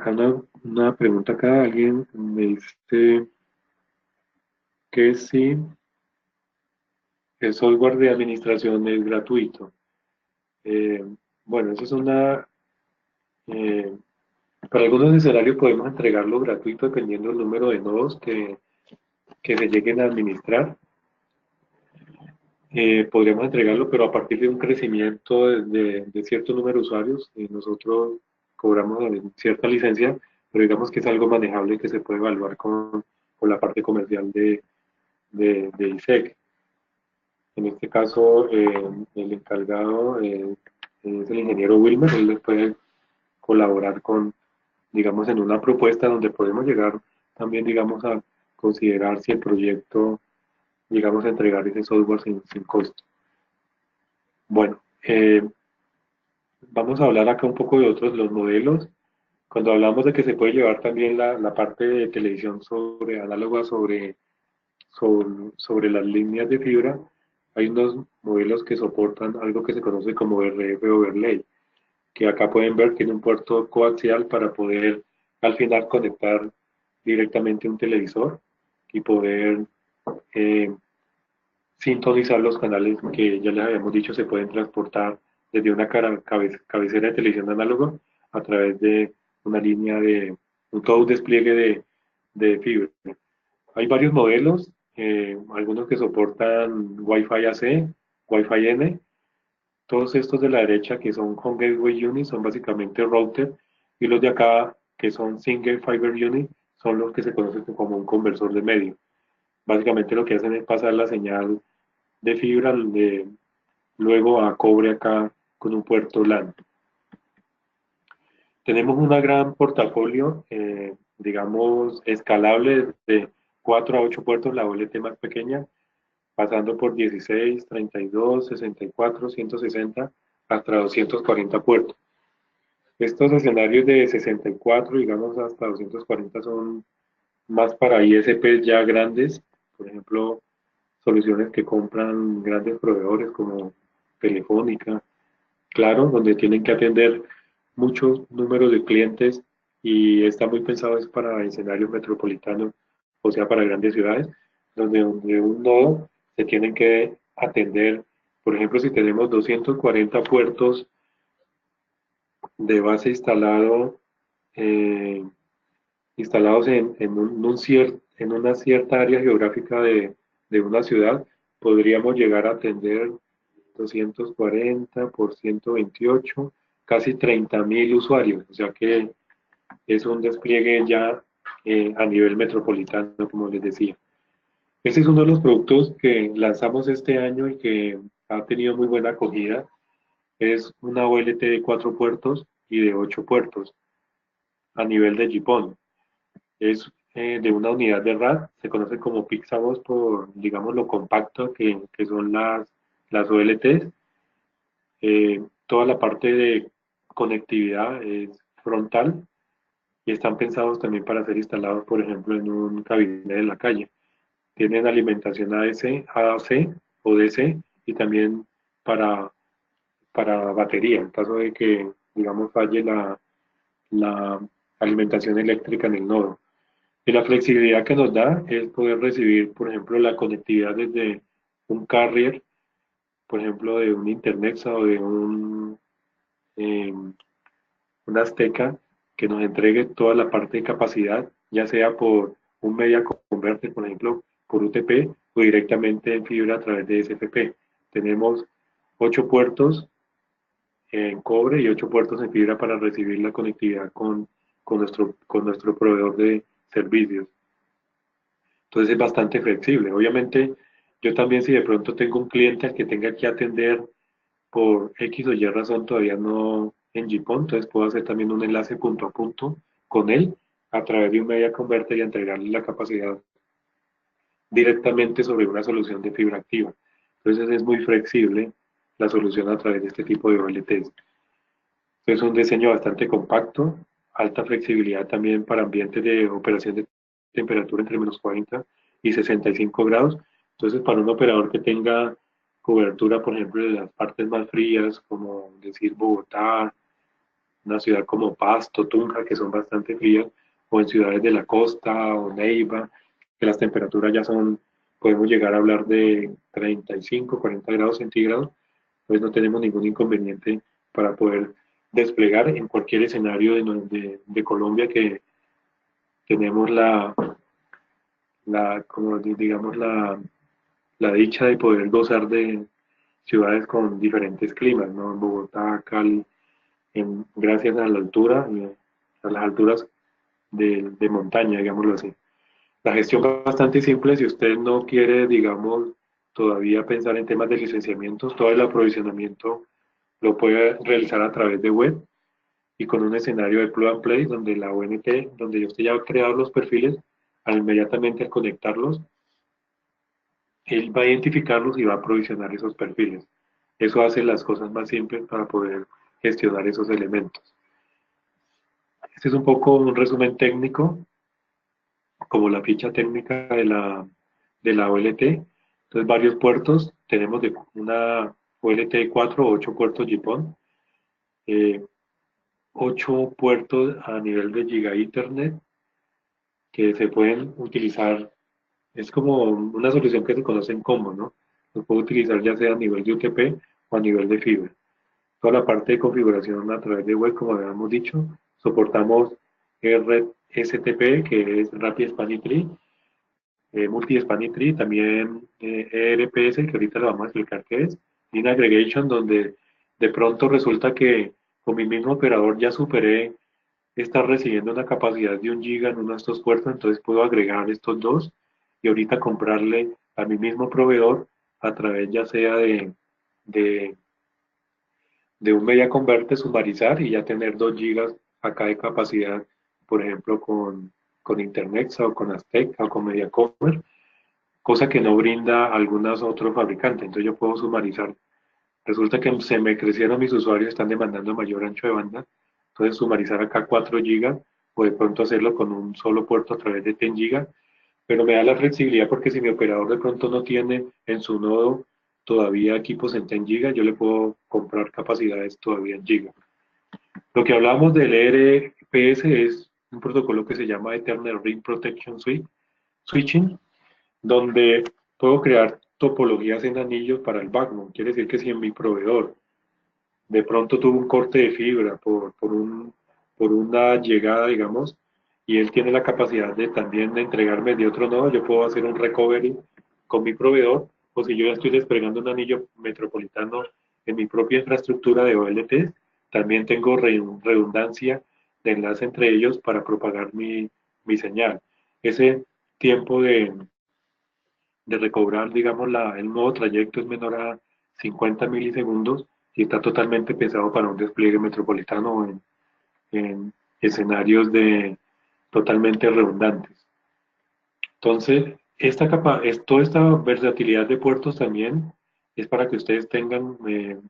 una pregunta acá, alguien me dice que si el software de administración es gratuito. Eh, bueno, eso es eh, para algunos escenarios podemos entregarlo gratuito dependiendo del número de nodos que se lleguen a administrar. Podríamos entregarlo, pero a partir de un crecimiento de cierto número de usuarios, nosotros cobramos cierta licencia, pero digamos que es algo manejable que se puede evaluar con la parte comercial de ISEC. En este caso, el encargado es el ingeniero Wilmer, él les puede colaborar digamos, en una propuesta donde podemos llegar también, digamos, a considerar si el proyecto, digamos, a entregar ese software sin costo. Bueno, vamos a hablar acá un poco de los modelos. Cuando hablamos de que se puede llevar también la parte de televisión análoga sobre las líneas de fibra, hay unos modelos que soportan algo que se conoce como RF Overlay, que acá pueden ver tiene un puerto coaxial para poder al final conectar directamente un televisor y poder eh, sintonizar los canales que ya les habíamos dicho se pueden transportar desde una cabecera de televisión análogo a través de una línea todo un despliegue de fibra. Hay varios modelos, algunos que soportan Wi-Fi AC, Wi-Fi N. Todos estos de la derecha que son Home Gateway Unit son básicamente router y los de acá que son Single Fiber Unit son los que se conocen como un conversor de medio. Básicamente lo que hacen es pasar la señal de fibra luego a cobre acá con un puerto LAN. Tenemos una gran portafolio, digamos, escalable de 4 a 8 puertos, la OLT más pequeña, pasando por 16, 32, 64, 160, hasta 240 puertos. Estos escenarios de 64, digamos, hasta 240 son más para ISPs ya grandes, por ejemplo, soluciones que compran grandes proveedores como Telefónica, Claro, donde tienen que atender muchos números de clientes y está muy pensado es para escenarios metropolitanos, o sea, para grandes ciudades, donde un nodo se tienen que atender, por ejemplo, si tenemos 240 puertos de base eh, instalados en una cierta área geográfica de una ciudad, podríamos llegar a atender 240 por 128, casi 30.000 usuarios, o sea que es un despliegue ya a nivel metropolitano, como les decía. Este es uno de los productos que lanzamos este año y que ha tenido muy buena acogida. Es una OLT de 4 puertos y de 8 puertos a nivel de GPON. Es de una unidad de RAD, se conoce como Pixabus por, digamos, lo compacto que son las OLTs. Toda la parte de conectividad es frontal y están pensados también para ser instalados, por ejemplo, en un gabinete de la calle. Tienen alimentación AC o DC y también para, para batería, en caso de que, digamos, falle la alimentación eléctrica en el nodo. Y la flexibilidad que nos da es poder recibir, por ejemplo, la conectividad desde un carrier, por ejemplo, de un Internet o de un Azteca, que nos entregue toda la parte de capacidad, ya sea por un media converter, por ejemplo, por UTP o directamente en fibra a través de SFP. Tenemos 8 puertos en cobre y 8 puertos en fibra para recibir la conectividad con nuestro proveedor de servicios. Entonces es bastante flexible. Obviamente, yo también si de pronto tengo un cliente al que tenga que atender por X o Y razón todavía no en GPON, entonces puedo hacer también un enlace punto a punto con él a través de un media converter y entregarle la capacidad directamente sobre una solución de fibra activa. Entonces es muy flexible la solución a través de este tipo de OLTs. Es un diseño bastante compacto, alta flexibilidad también para ambientes de operación de temperatura entre -40 y 65 grados. Entonces, para un operador que tenga cobertura, por ejemplo, de las partes más frías, como decir Bogotá, una ciudad como Pasto, Tunja, que son bastante frías, o en ciudades de la costa o Neiva, que las temperaturas ya son, podemos llegar a hablar de 35, 40 grados centígrados, pues no tenemos ningún inconveniente para poder desplegar en cualquier escenario de Colombia que tenemos como digamos, la dicha de poder gozar de ciudades con diferentes climas, ¿no? Bogotá, Cali, gracias a la altura, a las alturas de montaña, digámoslo así. La gestión es bastante simple si usted no quiere, digamos, todavía pensar en temas de licenciamientos, todo el aprovisionamiento lo puede realizar a través de web y con un escenario de plug and play donde la ONT, donde usted ya ha creado los perfiles, inmediatamente al conectarlos, él va a identificarlos y va a aprovisionar esos perfiles. Eso hace las cosas más simples para poder gestionar esos elementos. Este es un poco un resumen técnico, como la ficha técnica de la OLT. Entonces, varios puertos, tenemos de una OLT de 4 o 8 puertos GPON, eh, 8 puertos a nivel de Giga Ethernet que se pueden utilizar, es como una solución que se conoce en combo, ¿no? Lo puedo utilizar ya sea a nivel de UTP o a nivel de fibra. Toda la parte de configuración a través de web, como habíamos dicho, soportamos RSTP, que es Rapid Spanning Tree, Multi Spanning Tree, también ERPS, que ahorita le vamos a explicar qué es, Line Aggregation, donde de pronto resulta que con mi mismo operador ya superé estar recibiendo una capacidad de 1 giga en uno de estos puertos, entonces puedo agregar estos dos y ahorita comprarle a mi mismo proveedor a través ya sea de, de un media converte, sumarizar y ya tener 2 gigas acá de capacidad, por ejemplo, con Internexa o con Azteca o con Mediacomer, cosa que no brinda algunos otros fabricantes. Entonces yo puedo sumarizar. Resulta que se me crecieron mis usuarios, están demandando mayor ancho de banda, entonces sumarizar acá 4 gigas o de pronto hacerlo con un solo puerto a través de 10 gigas, pero me da la flexibilidad porque si mi operador de pronto no tiene en su nodo todavía equipos en 10 gigas, yo le puedo comprar capacidades todavía en gigas. Lo que hablamos del ERPS es un protocolo que se llama Ethernet Ring Protection Switching, donde puedo crear topologías en anillos para el backbone. Quiere decir que si en mi proveedor de pronto tuvo un corte de fibra por una llegada, digamos, y él tiene la capacidad de también entregarme de otro nodo, yo puedo hacer un recovery con mi proveedor, o si yo ya estoy desplegando un anillo metropolitano en mi propia infraestructura de OLT, también tengo redundancia de enlace entre ellos para propagar mi señal. Ese tiempo de recobrar, digamos, el nuevo trayecto es menor a 50 milisegundos y está totalmente pensado para un despliegue metropolitano en escenarios totalmente redundantes. Entonces, toda esta versatilidad de puertos también es para que ustedes tengan,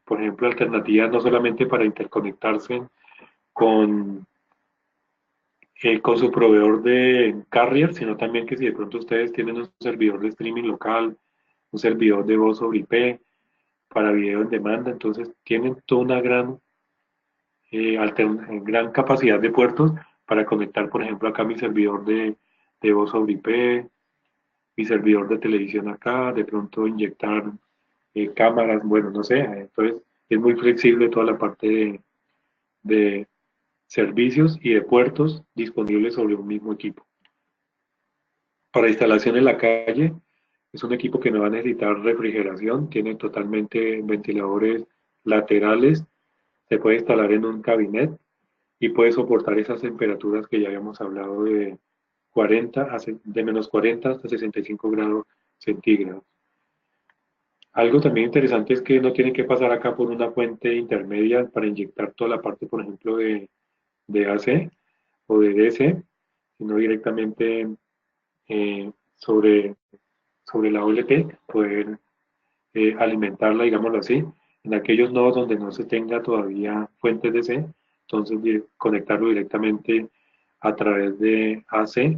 por ejemplo, alternativas no solamente para interconectarse con, con su proveedor de carrier, sino también que si de pronto ustedes tienen un servidor de streaming local, un servidor de voz sobre IP para video en demanda, entonces tienen toda una gran capacidad de puertos para conectar, por ejemplo, acá mi servidor de voz sobre IP, mi servidor de televisión acá, de pronto inyectar cámaras, bueno, no sé, entonces es muy flexible toda la parte de servicios y de puertos disponibles sobre un mismo equipo. Para instalación en la calle, es un equipo que no va a necesitar refrigeración, tiene totalmente ventiladores laterales, se puede instalar en un cabinet y puede soportar esas temperaturas que ya habíamos hablado de 40 de menos 40 hasta 65 grados centígrados. Algo también interesante es que no tiene que pasar acá por una fuente intermedia para inyectar toda la parte, por ejemplo, de AC o de DC, sino directamente eh, sobre, sobre la OLT, poder alimentarla, digámoslo así, en aquellos nodos donde no se tenga todavía fuentes DC, entonces conectarlo directamente a través de AC,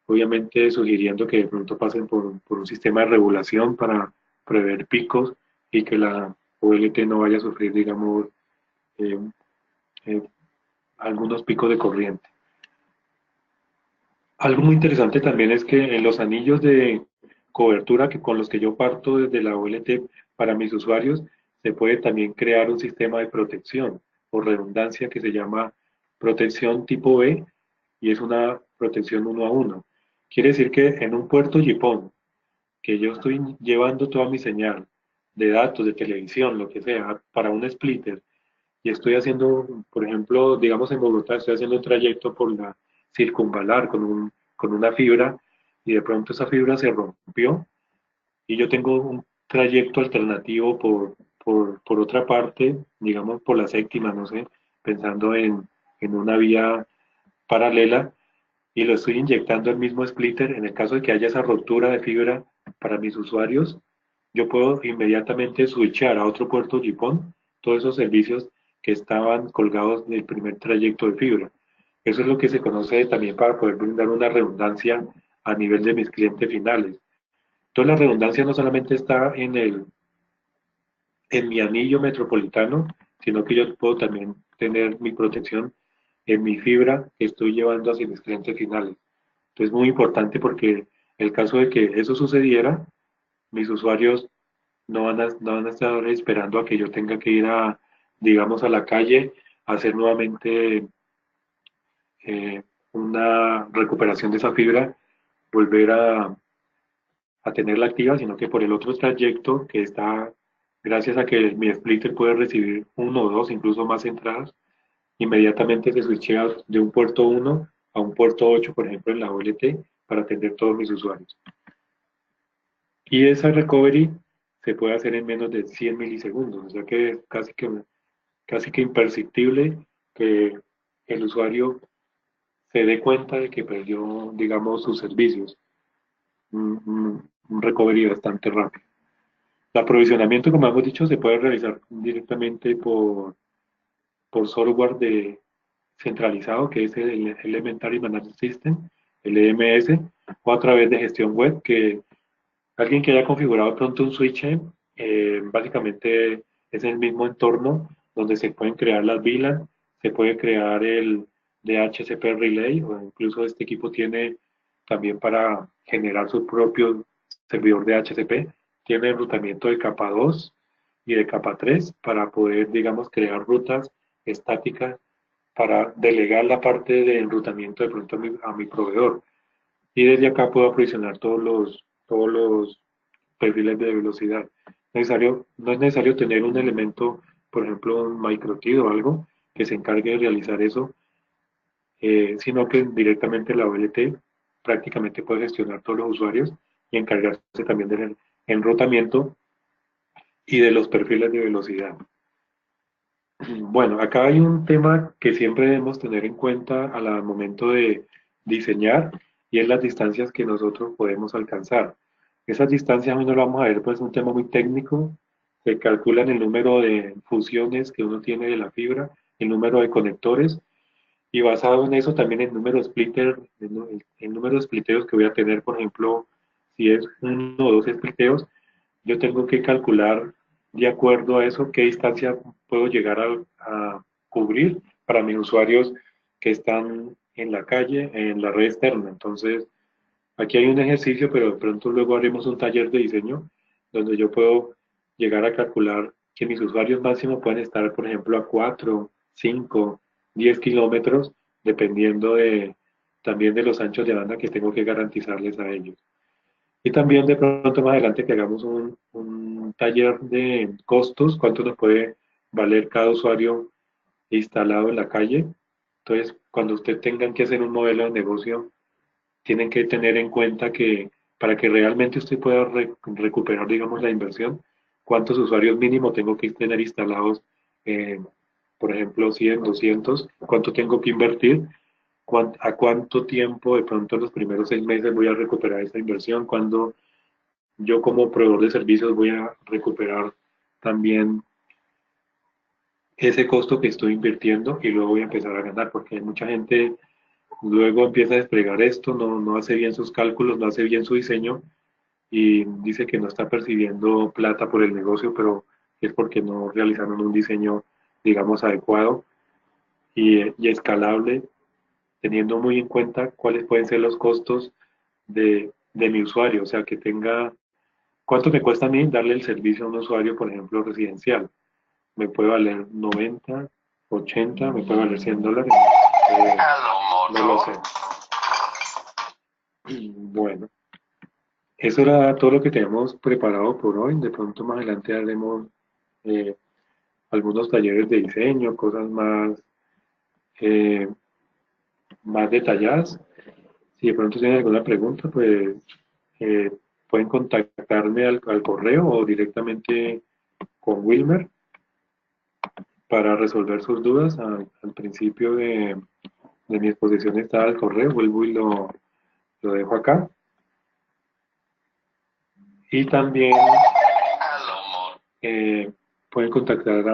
obviamente sugiriendo que de pronto pasen por un sistema de regulación para prever picos y que la OLT no vaya a sufrir, digamos, eh, eh, algunos picos de corriente. Algo muy interesante también es que en los anillos de cobertura que con los que yo parto desde la OLT para mis usuarios, se puede también crear un sistema de protección o redundancia que se llama protección tipo B y es una protección uno a uno. Quiere decir que en un puerto GPON que yo estoy llevando toda mi señal de datos, de televisión, lo que sea, para un splitter y estoy haciendo, por ejemplo, digamos en Bogotá, estoy haciendo un trayecto por la circunvalar con una fibra y de pronto esa fibra se rompió y yo tengo un trayecto alternativo por otra parte, digamos por la séptima, no sé, pensando en una vía paralela y lo estoy inyectando al mismo splitter. En el caso de que haya esa ruptura de fibra para mis usuarios, yo puedo inmediatamente switchar a otro puerto GPON todos esos servicios que estaban colgados del primer trayecto de fibra. Eso es lo que se conoce también para poder brindar una redundancia a nivel de mis clientes finales. Entonces la redundancia no solamente está en mi anillo metropolitano, sino que yo puedo también tener mi protección en mi fibra que estoy llevando hacia mis clientes finales. Entonces es muy importante porque el caso de que eso sucediera, mis usuarios no van a estar esperando a que yo tenga que ir a, digamos, a la calle a hacer nuevamente una recuperación de esa fibra, volver a tenerla activa, sino que por el otro trayecto que está, gracias a que mi splitter puede recibir uno o dos, incluso más entradas, inmediatamente se switchea de un puerto 1 a un puerto 8, por ejemplo, en la OLT, para atender todos mis usuarios. Y esa recovery se puede hacer en menos de 100 milisegundos, o sea que es casi que imperceptible que el usuario se dé cuenta de que perdió, digamos, sus servicios. Un recovery bastante rápido. El aprovisionamiento, como hemos dicho, se puede realizar directamente por software centralizado, que es el Elementary Management System, el EMS, o a través de gestión web, que alguien que haya configurado pronto un switch, básicamente es el mismo entorno donde se pueden crear las VLAN, se puede crear el DHCP Relay, o incluso este equipo tiene también para generar su propio servidor de DHCP, tiene enrutamiento de capa 2 y de capa 3 para poder, digamos, crear rutas estáticas para delegar la parte de enrutamiento de pronto a mi proveedor. Y desde acá puedo aprovisionar todos los perfiles de velocidad. No es necesario tener un elemento, por ejemplo, un MicroTID o algo que se encargue de realizar eso, sino que directamente la OLT prácticamente puede gestionar todos los usuarios y encargarse también del enrutamiento y de los perfiles de velocidad. Bueno, acá hay un tema que siempre debemos tener en cuenta al momento de diseñar y es las distancias que nosotros podemos alcanzar. Esas distancias hoy no lo vamos a ver, pues es un tema muy técnico. Se calculan el número de fusiones que uno tiene de la fibra, el número de conectores y basado en eso también el número de splitter, el número de spliteos que voy a tener, por ejemplo, si es uno o dos spliteos, yo tengo que calcular de acuerdo a eso qué distancia puedo llegar a cubrir para mis usuarios que están en la calle, en la red externa. Entonces, aquí hay un ejercicio, pero de pronto luego haremos un taller de diseño donde yo puedo llegar a calcular que mis usuarios máximos pueden estar, por ejemplo, a 4, 5 10 kilómetros, dependiendo también de los anchos de banda que tengo que garantizarles a ellos. Y también de pronto más adelante que hagamos un taller de costos, cuánto nos puede valer cada usuario instalado en la calle. Entonces, cuando usted tengan que hacer un modelo de negocio, tienen que tener en cuenta que para que realmente usted pueda recuperar, digamos, la inversión, cuántos usuarios mínimo tengo que tener instalados, por ejemplo, 100, 200, cuánto tengo que invertir, a cuánto tiempo, de pronto los primeros 6 meses voy a recuperar esa inversión, cuando yo como proveedor de servicios voy a recuperar también ese costo que estoy invirtiendo y luego voy a empezar a ganar, porque hay mucha gente luego empieza a desplegar esto, no hace bien sus cálculos, no hace bien su diseño y dice que no está percibiendo plata por el negocio, pero es porque no realizaron un diseño, digamos, adecuado y escalable, teniendo muy en cuenta cuáles pueden ser los costos de mi usuario, o sea, que tenga, cuánto me cuesta a mí darle el servicio a un usuario, por ejemplo, residencial. Me puede valer 90, 80, me puede valer $100. Eh, no lo sé. Bueno, eso era todo lo que tenemos preparado por hoy. De pronto más adelante haremos eh, algunos talleres de diseño, cosas eh, más detalladas. Si de pronto tienen alguna pregunta, pues eh, pueden contactarme al correo o directamente con Wilmer para resolver sus dudas. Al principio de mi exposición está el correo, vuelvo y lo dejo acá. Y también eh, pueden contactar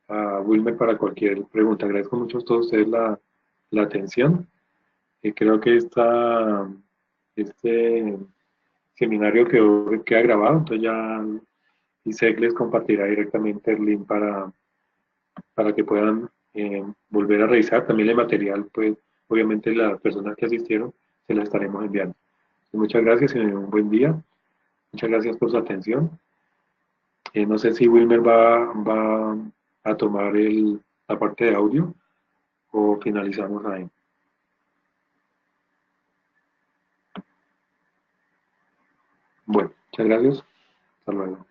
a Wilmer para cualquier pregunta. Agradezco mucho a todos ustedes la atención. Creo que este seminario queda grabado, entonces ya ISEC les compartirá directamente el link para que puedan volver a revisar. También el material, pues obviamente las personas que asistieron se las estaremos enviando. Muchas gracias y un buen día. Muchas gracias por su atención. No sé si Wilmer va a tomar la parte de audio o finalizamos ahí. Bueno, muchas gracias. Hasta luego.